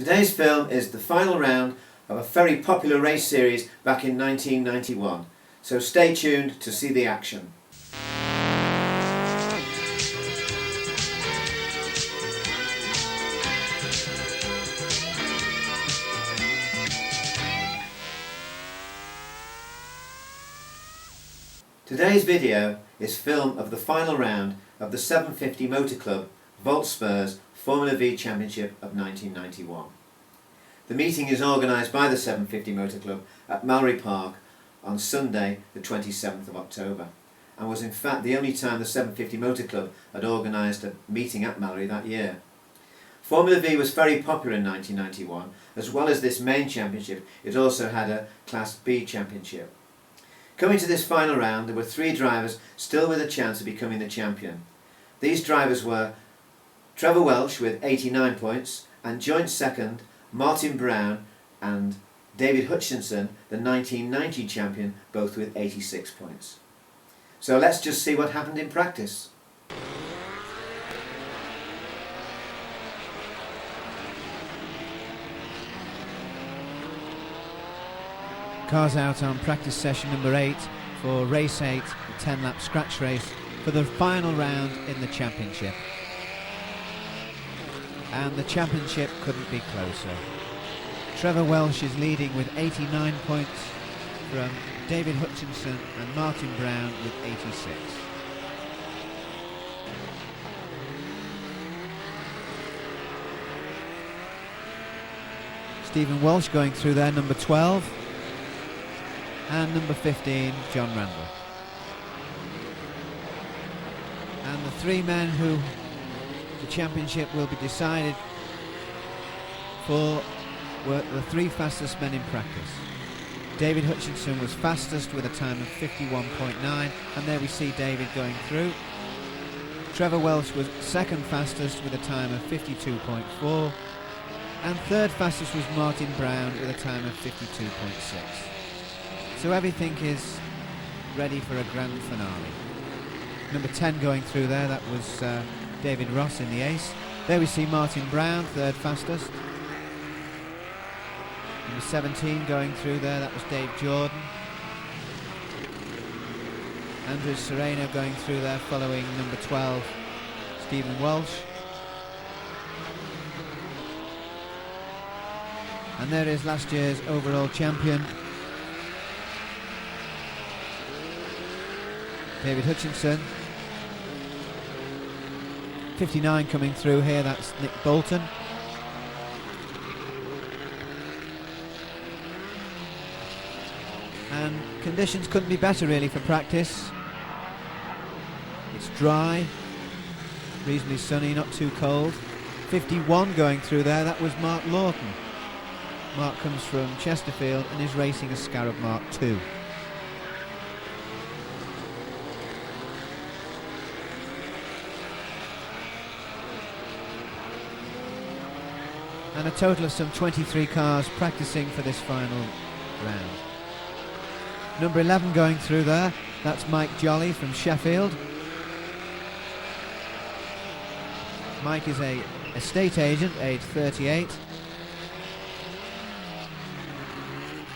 Today's film is the final round of a very popular race series back in 1991, so stay tuned to see the action. Today's video is film of the final round of the 750 Motor Club Volkspares Formula V Championship of 1991. The meeting is organised by the 750 Motor Club at Mallory Park on Sunday the 27th of October, and was in fact the only time the 750 Motor Club had organised a meeting at Mallory that year. Formula V was very popular in 1991. As well as this main championship, it also had a Class B championship. Coming to this final round, there were 3 drivers still with a chance of becoming the champion. These drivers were Trevor Welsh with 89 points, and joint second Martin Brown and David Hutchinson, the 1990 champion, both with 86 points. So let's just see what happened in practice. Cars out on practice session number 8 for race 8, the 10-lap scratch race for the final round in the championship. And the championship couldn't be closer. Trevor Welsh is leading with 89 points from David Hutchinson and Martin Brown with 86. Stephen Walsh going through there, number 12. And number 15, John Randall. And the 3 men who the championship will be decided for were the 3 fastest men in practice. David Hutchinson was fastest with a time of 51.9, and there we see David going through. Trevor Welsh was second fastest with a time of 52.4, and third fastest was Martin Brown with a time of 52.6. So everything is ready for a grand finale. Number 10 going through there, that was David Ross in the ace. There we see Martin Brown, third fastest. Number 17 going through there, that was Dave Jordan. Andrew Sereno going through there, following number 12, Stephen Walsh. And there is last year's overall champion, David Hutchinson. 59 coming through here, that's Nick Bolton. And conditions couldn't be better really for practice. It's dry, reasonably sunny, not too cold. 51 going through there, that was Mark Lawton. Mark comes from Chesterfield and is racing a Scarab Mark II. And a total of some 23 cars practicing for this final round. Number 11 going through there, that's Mike Jolly from Sheffield. Mike is a estate agent, age 38.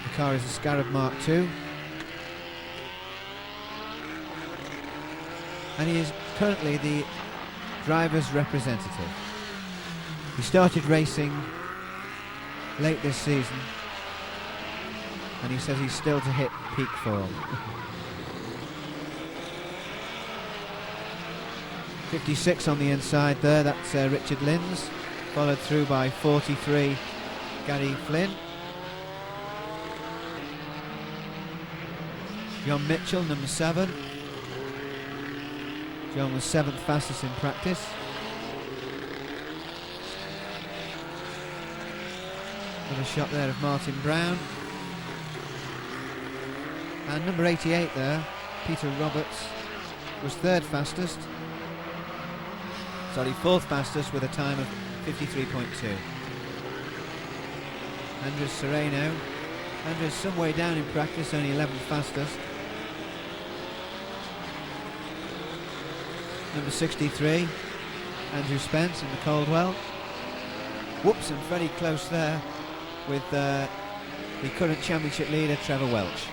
The car is a Scarab Mark II. And he is currently the driver's representative. He started racing late this season, and he says he's still to hit peak form. 56 on the inside there, that's Richard Linds, followed through by 43, Gary Flynn. John Mitchell, number 7. John was 7th fastest in practice. Another shot there of Martin Brown. And number 88 there, Peter Roberts, was 3rd fastest. Sorry, 4th fastest with a time of 53.2. Andrew Sereno. Andrew's some way down in practice, only 11th fastest. Number 63, Andrew Spence in the Coldwell. Whoops, and very close there with the current championship leader, Trevor Welch.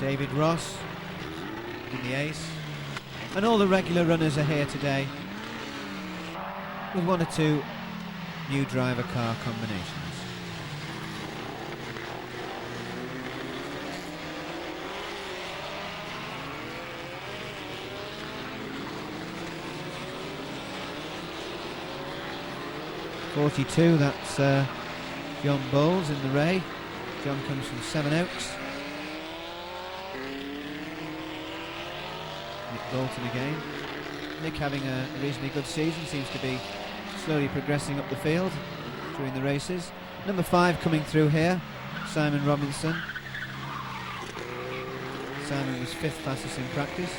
David Ross in the ace. And all the regular runners are here today, with one or two new driver car combinations. '42, that's John Bowles in the Ray. John comes from Sevenoaks. Nick Bolton again. Nick having a reasonably good season, seems to be slowly progressing up the field during the races. Number 5 coming through here, Simon Robinson. Simon was 5th fastest in practice.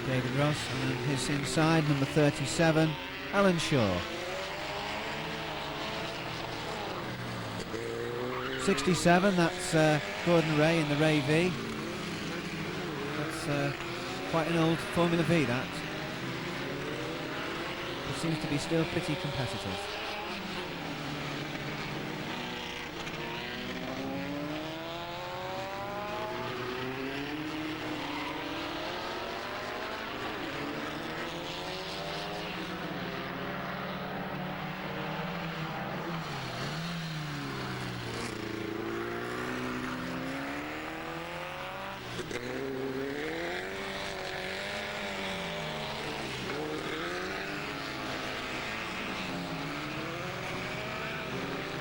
David Ross, and then his inside, number 37, Alan Shaw. 67, that's Gordon Ray in the Ray V. That's quite an old Formula V, that. It seems to be still pretty competitive.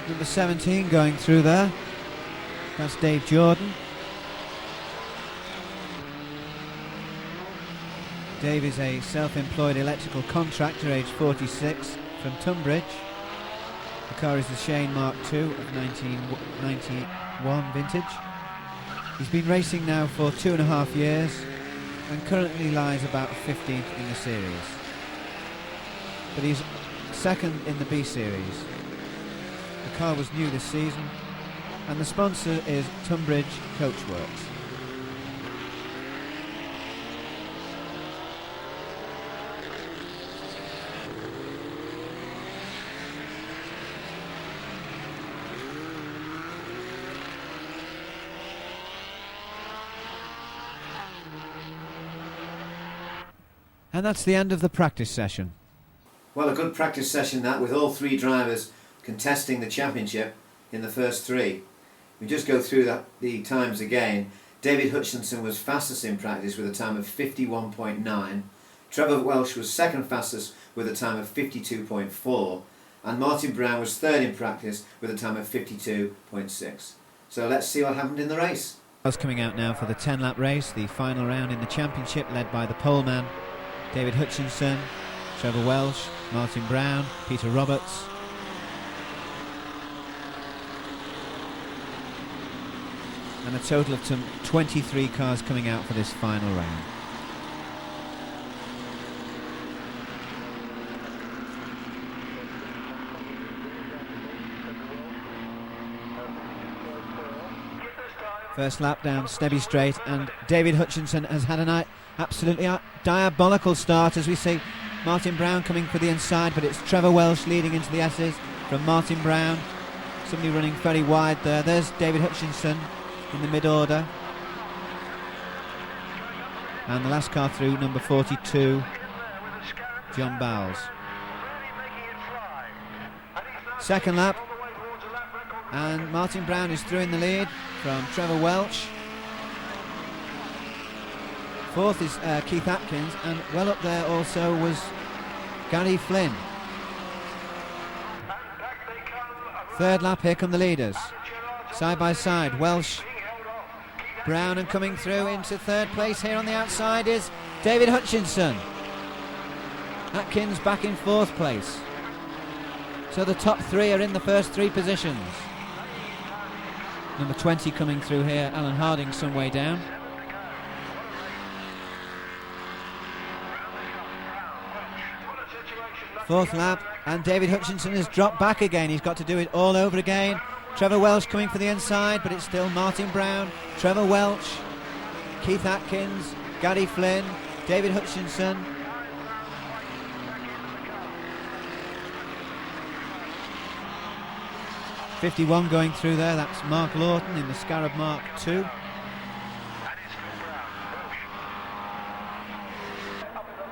Number 17 going through there. That's Dave Jordan. Dave is a self-employed electrical contractor, aged 46, from Tunbridge. The car is the Shane Mark II of 1991 vintage. He's been racing now for 2.5 years and currently lies about 15th in the series. But he's second in the B series. The car was new this season, and the sponsor is Tunbridge Coachworks. And that's the end of the practice session. Well, a good practice session that, with all 3 drivers contesting the championship in the first 3. We just go through the times again. David Hutchinson was fastest in practice with a time of 51.9. Trevor Welch was second fastest with a time of 52.4. And Martin Brown was third in practice with a time of 52.6. So let's see what happened in the race. Cars coming out now for the 10-lap race, the final round in the championship, led by the poleman David Hutchinson, Trevor Welch, Martin Brown, Peter Roberts. And a total of 23 cars coming out for this final round. First lap down Stebby Straight, and David Hutchinson has had an absolutely diabolical start, as we see Martin Brown coming for the inside, but it's Trevor Welch leading into the S's from Martin Brown. Somebody running very wide there. There's David Hutchinson in the mid-order. And the last car through, number 42, John Bowles. Second lap, and Martin Brown is through in the lead from Trevor Welch. Fourth is Keith Atkins, and well up there also was Gary Flynn. Third lap, here come the leaders. Side by side, Welch, Brown, and coming through into third place here on the outside is David Hutchinson. Atkins back in fourth place. So the top three are in the first three positions. Number 20 coming through here, Alan Harding some way down. Fourth lap, and David Hutchinson has dropped back again. He's got to do it all over again. Trevor Welch coming for the inside, but it's still Martin Brown, Trevor Welch, Keith Atkins, Gary Flynn, David Hutchinson. .51 going through there, that's Mark Lawton in the Scarab Mark II.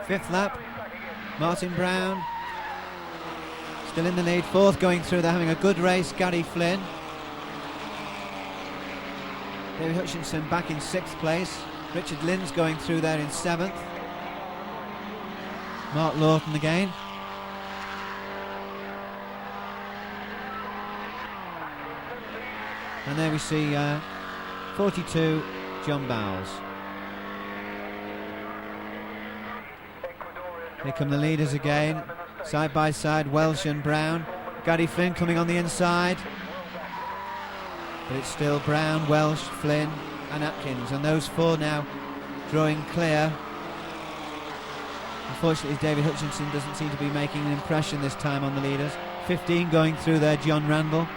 Fifth lap, Martin Brown still in the lead. Fourth going through, they're having a good race, Gary Flynn. David Hutchinson back in sixth place. Richard Lynn's going through there in seventh. Mark Lawton again. And there we see 42, John Bowles. Here come the leaders again, side by side, Welsh and Brown. Gary Flynn coming on the inside. But it's still Brown, Welsh, Flynn and Atkins. And those four now drawing clear. Unfortunately, David Hutchinson doesn't seem to be making an impression this time on the leaders. 15 going through there, John Randall.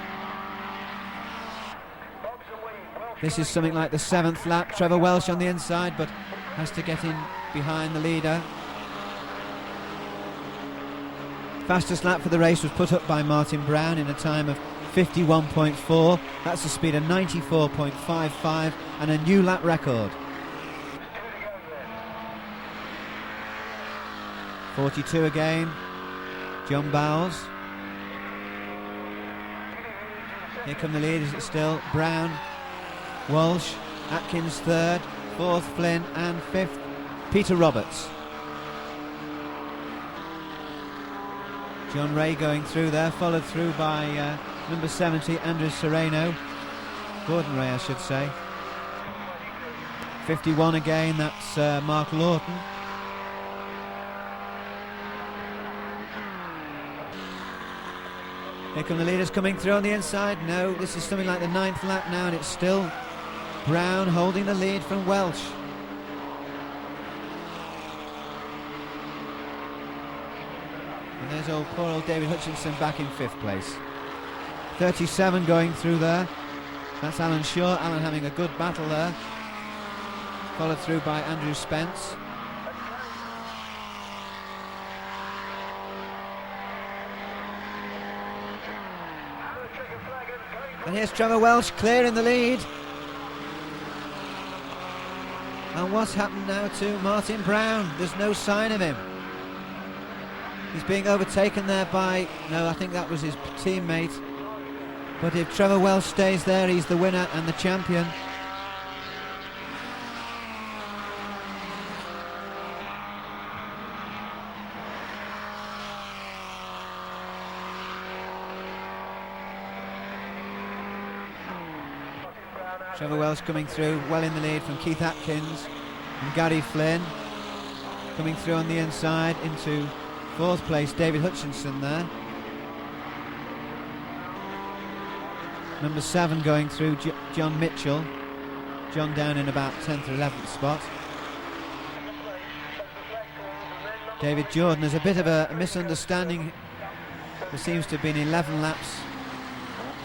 This is something like the seventh lap. Trevor Welch on the inside, but has to get in behind the leader. Fastest lap for the race was put up by Martin Brown in a time of 51.4. That's a speed of 94.55 and a new lap record. 42 again, John Bowles. Here come the leaders, it's still Brown, Walsh, Atkins third, fourth Flynn and fifth Peter Roberts. John Ray going through there, followed through by number 70 Andrew Sereno, Gordon Ray I should say. 51 again, that's Mark Lawton. Here come the leaders coming through on the inside. No, this is something like the ninth lap now, and it's still Brown holding the lead from Welsh. And there's poor old David Hutchinson back in fifth place. 37 going through there. That's Alan Shaw. Alan having a good battle there. Followed through by Andrew Spence. And here's Trevor Welch clear in the lead. And what's happened now to Martin Brown? There's no sign of him. He's being overtaken there by, no, I think that was his teammate. But if Trevor Welch stays there, he's the winner and the champion. Trevor Welch coming through, well in the lead from Keith Atkins and Gary Flynn. Coming through on the inside into fourth place, David Hutchinson there. Number 7 going through, John Mitchell. John down in about 10th or 11th spot. David Jordan, there's a bit of a misunderstanding. There seems to have been 11 laps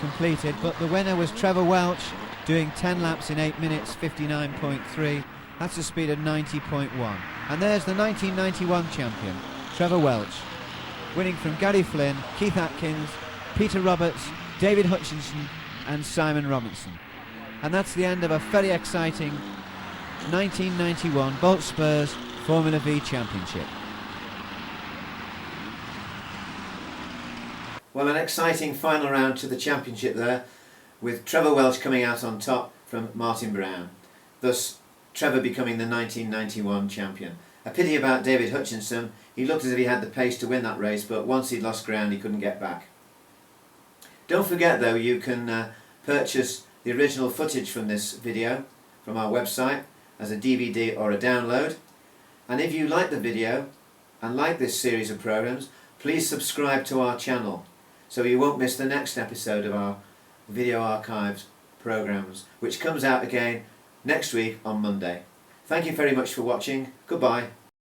completed, but the winner was Trevor Welch, doing 10 laps in 8 minutes 59.3. That's a speed of 90.1. And there's the 1991 champion, Trevor Welch, winning from Gary Flynn, Keith Atkins, Peter Roberts, David Hutchinson and Simon Robinson. And that's the end of a very exciting 1991 Volkspares Formula V Championship. Well, an exciting final round to the championship there, with Trevor Welch coming out on top from Martin Brown, thus Trevor becoming the 1991 champion. A pity about David Hutchinson. He looked as if he had the pace to win that race, but once he'd lost ground he couldn't get back. Don't forget though, you can purchase the original footage from this video from our website as a DVD or a download. And if you like the video and like this series of programs, please subscribe to our channel. so you won't miss the next episode of our Video Archives programmes, which comes out again next week on Monday. Thank you very much for watching. Goodbye.